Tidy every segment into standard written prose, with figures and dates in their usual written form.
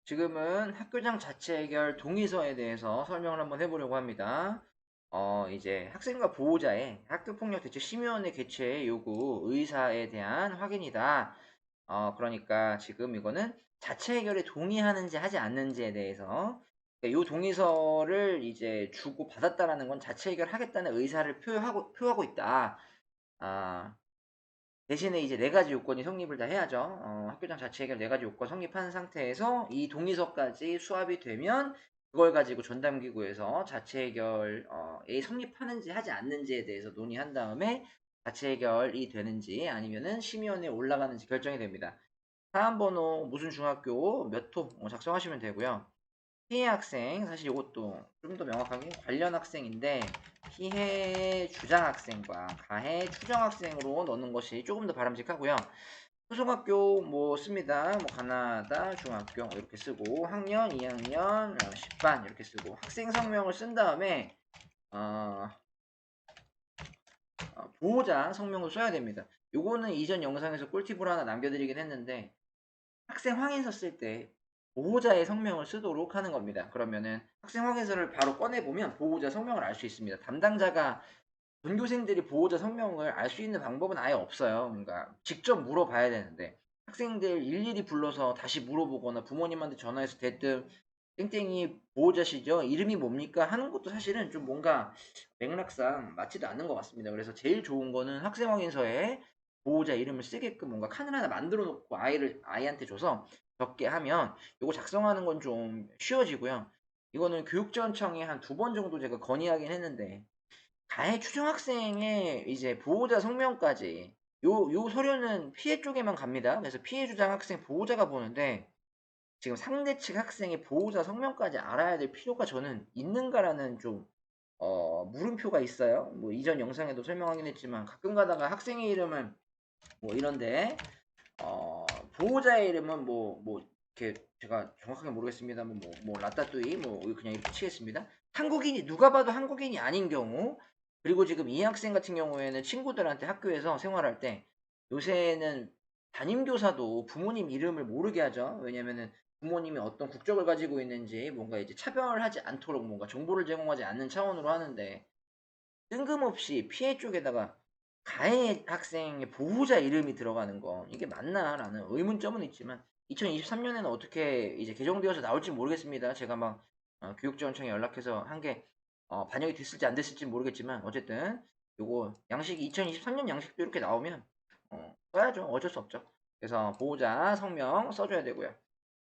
지금은 학교장 자체 해결 동의서에 대해서 설명을 한번 해보려고 합니다. 이제 학생과 보호자의 학교폭력 대책 심의원회 개최 요구 의사에 대한 확인이다. 그러니까 지금 이거는 자체 해결에 동의하는지 하지 않는지에 대해서 이 동의서를 이제 주고 받았다라는 건 자체 해결하겠다는 의사를 표하고 있다. 아, 대신에 이제 네 가지 요건이 성립을 다 해야죠. 학교장 자체 해결 네 가지 요건 성립한 상태에서 이 동의서까지 수합이 되면 그걸 가지고 전담기구에서 자체 해결이 성립하는지 하지 않는지에 대해서 논의한 다음에 자체 해결이 되는지 아니면은 심의원에 올라가는지 결정이 됩니다. 사안번호 무슨 중학교 몇 호 작성하시면 되고요. 피해 학생, 사실 이것도 좀 더 명확하게 관련 학생인데 피해 주장 학생과 가해 추정 학생으로 넣는 것이 조금 더 바람직하고요. 초등학교 뭐 씁니다. 뭐 가나다 중학교 이렇게 쓰고 학년 2학년 10반 이렇게 쓰고 학생 성명을 쓴 다음에 어, 보호자 성명을 써야 됩니다. 요거는 이전 영상에서 꿀팁으로 하나 남겨드리긴 했는데 학생 확인서 쓸 때 보호자의 성명을 쓰도록 하는 겁니다. 그러면은 학생 확인서를 바로 꺼내보면 보호자 성명을 알 수 있습니다. 담당자가 전교생들이 보호자 성명을 알 수 있는 방법은 아예 없어요. 그러니까 직접 물어봐야 되는데 학생들 일일이 불러서 다시 물어보거나 부모님한테 전화해서 대뜸 땡땡이 보호자시죠? 이름이 뭡니까? 하는 것도 사실은 좀 뭔가 맥락상 맞지도 않는 것 같습니다. 그래서 제일 좋은 거는 학생 확인서에 보호자 이름을 쓰게끔 뭔가 칸을 하나 만들어 놓고 아이한테 줘서 적게 하면 이거 작성하는 건 좀 쉬워지고요. 이거는 교육지원청에 한 두 번 정도 제가 건의하긴 했는데 가해 추정 학생의 이제 보호자 성명까지 요 서류는 피해 쪽에만 갑니다. 그래서 피해 주장 학생 보호자가 보는데 지금 상대 측 학생의 보호자 성명까지 알아야 될 필요가 저는 있는가라는 좀 물음표가 있어요. 뭐 이전 영상에도 설명하긴 했지만 가끔 가다가 학생의 이름은 뭐 이런데 어, 보호자의 이름은 뭐 이렇게 제가 정확하게 모르겠습니다만 뭐 라따뚜이 뭐 그냥 이렇게 치겠습니다. 한국인이 누가 봐도 한국인이 아닌 경우 그리고 지금 이 학생 같은 경우에는 친구들한테 학교에서 생활할 때 요새는 담임교사도 부모님 이름을 모르게 하죠. 왜냐면은 부모님이 어떤 국적을 가지고 있는지 뭔가 이제 차별하지 않도록 뭔가 정보를 제공하지 않는 차원으로 하는데 뜬금없이 피해 쪽에다가 가해 학생의 보호자 이름이 들어가는 거 이게 맞나라는 의문점은 있지만 2023년에는 어떻게 이제 개정되어서 나올지 모르겠습니다. 제가 막 교육지원청에 연락해서 한 게 반영이 됐을지 안 됐을지 모르겠지만 어쨌든 요거 양식이 2023년 양식도 이렇게 나오면 써야죠. 어쩔 수 없죠. 그래서 보호자 성명 써줘야 되고요.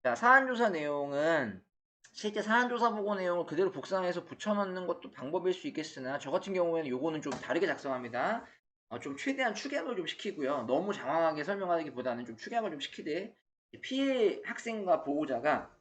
자, 사안조사 내용은 실제 사안조사 보고 내용을 그대로 복사해서 붙여넣는 것도 방법일 수 있겠으나 저 같은 경우에는 요거는 좀 다르게 작성합니다. 좀 최대한 축약을 좀 시키고요. 너무 장황하게 설명하기보다는 좀 축약을 좀 시키되 피해 학생과 보호자가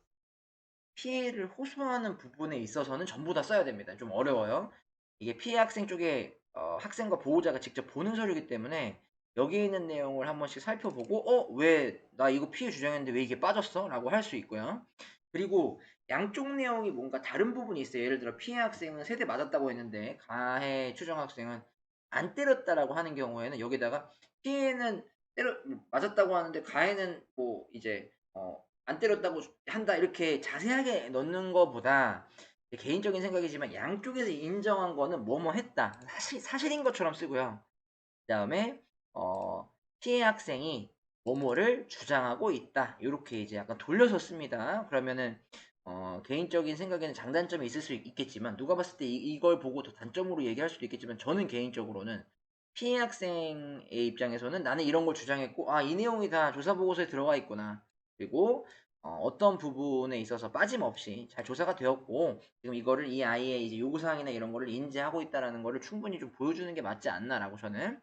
피해를 호소하는 부분에 있어서는 전부 다 써야 됩니다. 좀 어려워요. 이게 피해 학생 쪽에 학생과 보호자가 직접 보는 서류이기 때문에 여기 있는 내용을 한 번씩 살펴보고 왜 나 이거 피해 주장했는데 왜 이게 빠졌어? 라고 할 수 있고요. 그리고 양쪽 내용이 뭔가 다른 부분이 있어요. 예를 들어 피해 학생은 세대 맞았다고 했는데 가해 추정 학생은 안 때렸다라고 하는 경우에는 여기다가 피해는 맞았다고 하는데 가해는 뭐 이제 안 때렸다고 한다 이렇게 자세하게 넣는 것보다 개인적인 생각이지만 양쪽에서 인정한 거는 뭐뭐 했다 사실인 것처럼 쓰고요. 그 다음에 피해 학생이 뭐뭐를 주장하고 있다 이렇게 이제 약간 돌려서 씁니다. 그러면은 개인적인 생각에는 장단점이 있을 수 있겠지만 누가 봤을 때 이걸 보고 더 단점으로 얘기할 수도 있겠지만 저는 개인적으로는 피해 학생의 입장에서는 나는 이런 걸 주장했고 이 내용이 다 조사 보고서에 들어가 있구나. 그리고 어떤 부분에 있어서 빠짐없이 잘 조사가 되었고 지금 이거를 이 아이의 이제 요구사항이나 이런 거를 인지하고 있다라는 거를 충분히 좀 보여주는 게 맞지 않나라고 저는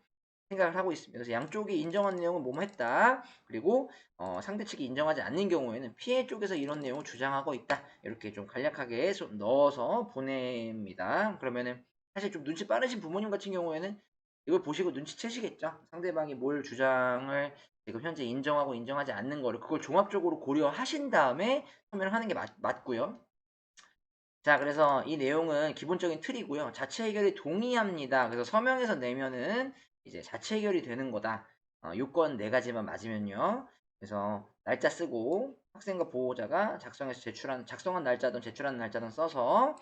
생각을 하고 있습니다. 그래서 양쪽이 인정한 내용은 뭐뭐 했다. 그리고 상대 측이 인정하지 않는 경우에는 피해 쪽에서 이런 내용을 주장하고 있다. 이렇게 좀 간략하게 좀 넣어서 보냅니다. 그러면은 사실 좀 눈치 빠르신 부모님 같은 경우에는 이걸 보시고 눈치채시겠죠. 상대방이 뭘 주장을 지금 현재 인정하고 인정하지 않는 거를 그걸 종합적으로 고려하신 다음에 서명을 하는 게 맞고요. 자, 그래서 이 내용은 기본적인 틀이고요. 자체 해결이 동의합니다. 그래서 서명에서 내면은 이제 자체 해결이 되는 거다. 요건 네 가지만 맞으면요. 그래서 날짜 쓰고 학생과 보호자가 작성한 날짜든 제출한 날짜든 써서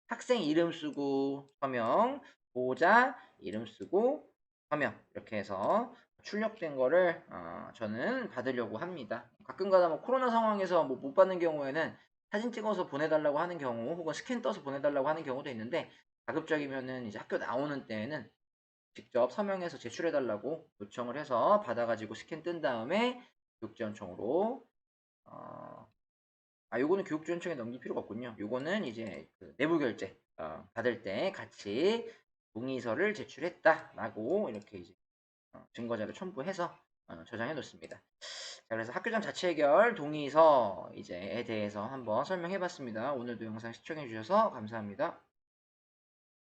학생 이름 쓰고 서명, 보호자 이름 쓰고 서명 이렇게 해서 출력된 거를 저는 받으려고 합니다. 가끔가다 뭐 코로나 상황에서 뭐 못 받는 경우에는 사진 찍어서 보내달라고 하는 경우 혹은 스캔 떠서 보내달라고 하는 경우도 있는데 가급적이면은 이제 학교 나오는 때에는 직접 서명해서 제출해달라고 요청을 해서 받아가지고 스캔 뜬 다음에 교육지원청으로 요거는 교육지원청에 넘길 필요가 없군요. 요거는 이제 그 내부 결제 받을 때 같이 동의서를 제출했다라고 이렇게 이제 증거자료 첨부해서 저장해 놓습니다. 자, 그래서 학교장 자체 해결 동의서 이제에 대해서 한번 설명해 봤습니다. 오늘도 영상 시청해 주셔서 감사합니다.